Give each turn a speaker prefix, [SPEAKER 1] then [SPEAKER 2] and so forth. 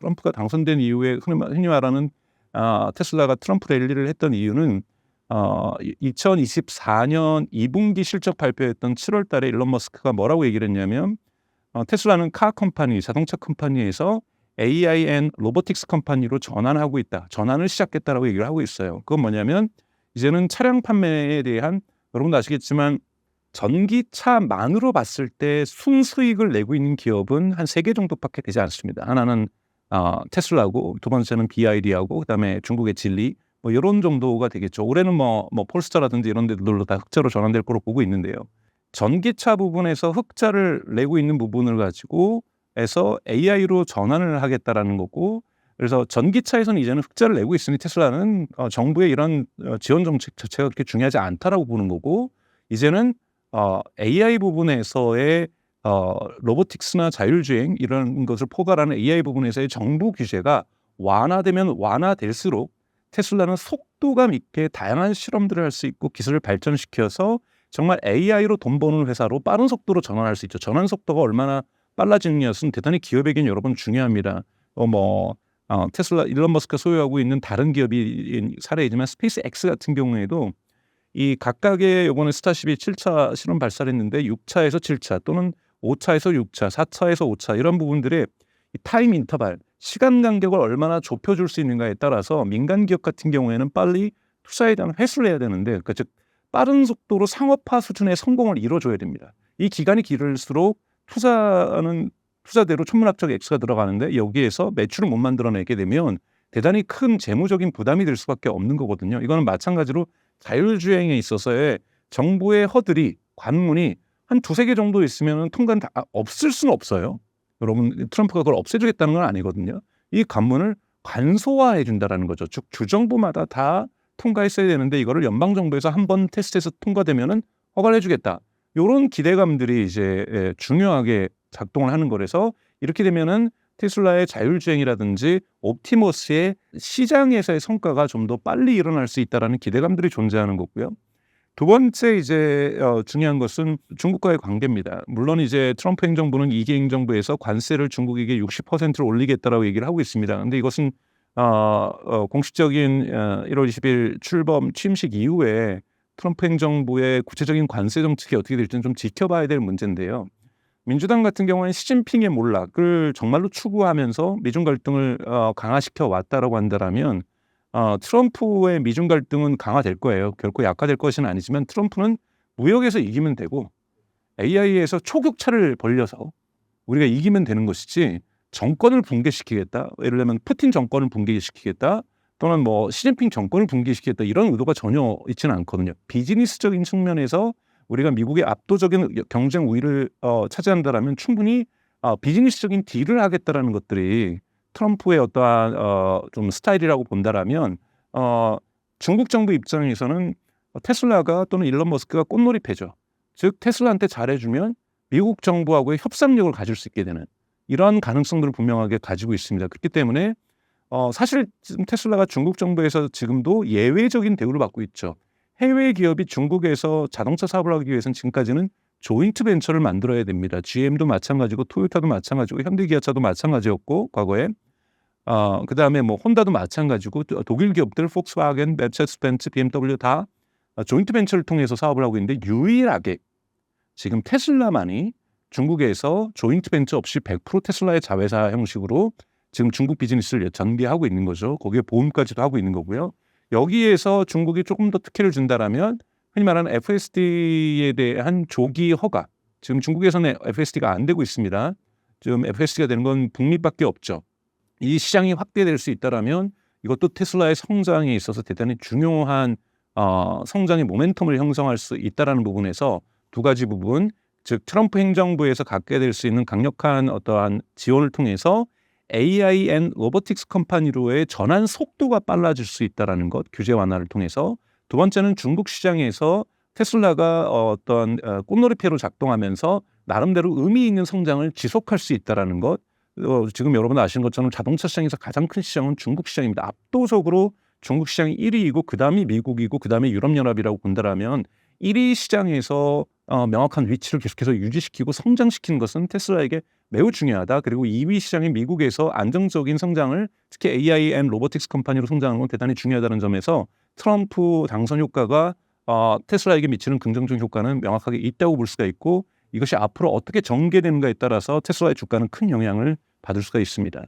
[SPEAKER 1] 트럼프가 당선된 이후에 흔히 말하는 테슬라가 트럼프 랠리를 했던 이유는 2024년 2분기 실적 발표했던 7월 달에 일론 머스크가 뭐라고 얘기를 했냐면 테슬라는 카 컴퍼니, 자동차 컴퍼니에서 AI 앤 로보틱스 컴퍼니로 전환하고 있다. 전환을 시작했다라고 얘기를 하고 있어요. 그건 뭐냐면 이제는 차량 판매에 대한, 여러분도 아시겠지만 전기차만으로 봤을 때 순수익을 내고 있는 기업은 한 3개 정도밖에 되지 않습니다. 하나는 테슬라고, 두 번째는 BYD하고, 그다음에 중국의 진리, 뭐 이런 정도가 되겠죠. 올해는 뭐 폴스타라든지 이런 데들로 다 흑자로 전환될 거로 보고 있는데요. 전기차 부분에서 흑자를 내고 있는 부분을 가지고 해서 AI로 전환을 하겠다라는 거고, 그래서 전기차에서는 이제는 흑자를 내고 있으니 테슬라는 정부의 이런 지원 정책 자체가 그렇게 중요하지 않다라고 보는 거고, 이제는 AI 부분에서의 로보틱스나 자율주행 이런 것을 포괄하는 AI 부분에서의 정부 규제가 완화되면 완화될수록 테슬라는 속도감 있게 다양한 실험들을 할 수 있고 기술을 발전시켜서 정말 AI로 돈 버는 회사로 빠른 속도로 전환할 수 있죠. 전환 속도가 얼마나 빨라지느냐는 대단히 기업에겐 여러분 중요합니다. 테슬라, 일론 머스크가 소유하고 있는 다른 기업이 사례이지만 스페이스 X 같은 경우에도 이 각각의 요번에 스타쉽이 7차 실험 발사를 했는데 6차에서 7차 또는 5차에서 6차, 4차에서 5차 이런 부분들의 타임 인터벌, 시간 간격을 얼마나 좁혀줄 수 있는가에 따라서 민간 기업 같은 경우에는 빨리 투자에 대한 회수를 해야 되는데, 그러니까 즉 빠른 속도로 상업화 수준의 성공을 이뤄줘야 됩니다. 이 기간이 길을수록 투자대로 천문학적 X가 들어가는데 여기에서 매출을 못 만들어내게 되면 대단히 큰 재무적인 부담이 될 수밖에 없는 거거든요. 이거는 마찬가지로 자율주행에 있어서의 정부의 허들이, 관문이 한 2-3개 정도 있으면 통과는 다 없을 수는 없어요. 여러분, 트럼프가 그걸 없애주겠다는 건 아니거든요. 이 관문을 간소화해 준다라는 거죠. 즉 주정부마다 다 통과했어야 되는데 이거를 연방정부에서 한번 테스트해서 통과되면은 허가를 해주겠다. 이런 기대감들이 이제 중요하게 작동을 하는 거라서 이렇게 되면은 테슬라의 자율주행이라든지 옵티머스의 시장에서의 성과가 좀 더 빨리 일어날 수 있다라는 기대감들이 존재하는 거고요. 두 번째 이제 중요한 것은 중국과의 관계입니다. 물론 이제 트럼프 행정부는 2기 행정부에서 관세를 중국에게 60%를 올리겠다라고 얘기를 하고 있습니다. 그런데 이것은 공식적인 1월 20일 출범 취임식 이후에 트럼프 행정부의 구체적인 관세 정책이 어떻게 될지는 좀 지켜봐야 될 문제인데요. 민주당 같은 경우는 시진핑의 몰락을 정말로 추구하면서 미중 갈등을 강화시켜 왔다라고 한다면 트럼프의 미중 갈등은 강화될 거예요. 결코 약화될 것은 아니지만 트럼프는 무역에서 이기면 되고 AI에서 초격차를 벌려서 우리가 이기면 되는 것이지 정권을 붕괴시키겠다. 예를 들면 푸틴 정권을 붕괴시키겠다. 또는 뭐 시진핑 정권을 붕괴시키겠다. 이런 의도가 전혀 있지는 않거든요. 비즈니스적인 측면에서 우리가 미국의 압도적인 경쟁 우위를 차지한다라면 충분히 비즈니스적인 딜을 하겠다라는 것들이 트럼프의 어떠한 좀 스타일이라고 본다라면 중국 정부 입장에서는 테슬라가 또는 일론 머스크가 꽃놀이패죠. 즉 테슬라한테 잘해주면 미국 정부하고의 협상력을 가질 수 있게 되는 이러한 가능성들을 분명하게 가지고 있습니다. 그렇기 때문에 사실 지금 테슬라가 중국 정부에서 지금도 예외적인 대우를 받고 있죠. 해외 기업이 중국에서 자동차 사업을 하기 위해서는 지금까지는 조인트 벤처를 만들어야 됩니다. GM도 마찬가지고 토요타도 마찬가지고 현대기아차도 마찬가지였고 과거에 그다음에 뭐 혼다도 마찬가지고 독일 기업들 폭스바겐, 메르세데스-벤츠, BMW 다 조인트 벤처를 통해서 사업을 하고 있는데 유일하게 지금 테슬라만이 중국에서 조인트 벤처 없이 100% 테슬라의 자회사 형식으로 지금 중국 비즈니스를 전개하고 있는 거죠. 거기에 보험까지도 하고 있는 거고요. 여기에서 중국이 조금 더 특혜를 준다라면 흔히 말하는 FSD에 대한 조기 허가. 지금 중국에서는 FSD가 안 되고 있습니다. 지금 FSD가 되는 건 북미밖에 없죠. 이 시장이 확대될 수 있다라면 이것도 테슬라의 성장에 있어서 대단히 중요한 성장의 모멘텀을 형성할 수 있다라는 부분에서 두 가지 부분, 즉 트럼프 행정부에서 갖게 될 수 있는 강력한 어떠한 지원을 통해서 AI 앤 로보틱스 컴퍼니로의 전환 속도가 빨라질 수 있다라는 것, 규제 완화를 통해서. 두 번째는 중국 시장에서 테슬라가 어떤 꽃놀이패로 작동하면서 나름대로 의미 있는 성장을 지속할 수 있다라는 것. 지금 여러분 아시는 것처럼 자동차 시장에서 가장 큰 시장은 중국 시장입니다. 압도적으로 중국 시장이 1위이고 그다음이 미국이고 그다음에 유럽연합이라고 본다라면 1위 시장에서 명확한 위치를 계속해서 유지시키고 성장시키는 것은 테슬라에게 매우 중요하다. 그리고 2위 시장인 미국에서 안정적인 성장을 특히 AI 앤 로보틱스 컴퍼니로 성장하는 건 대단히 중요하다는 점에서 트럼프 당선 효과가 테슬라에게 미치는 긍정적 효과는 명확하게 있다고 볼 수가 있고 이것이 앞으로 어떻게 전개되는가에 따라서 테슬라의 주가는 큰 영향을 받을 수가 있습니다.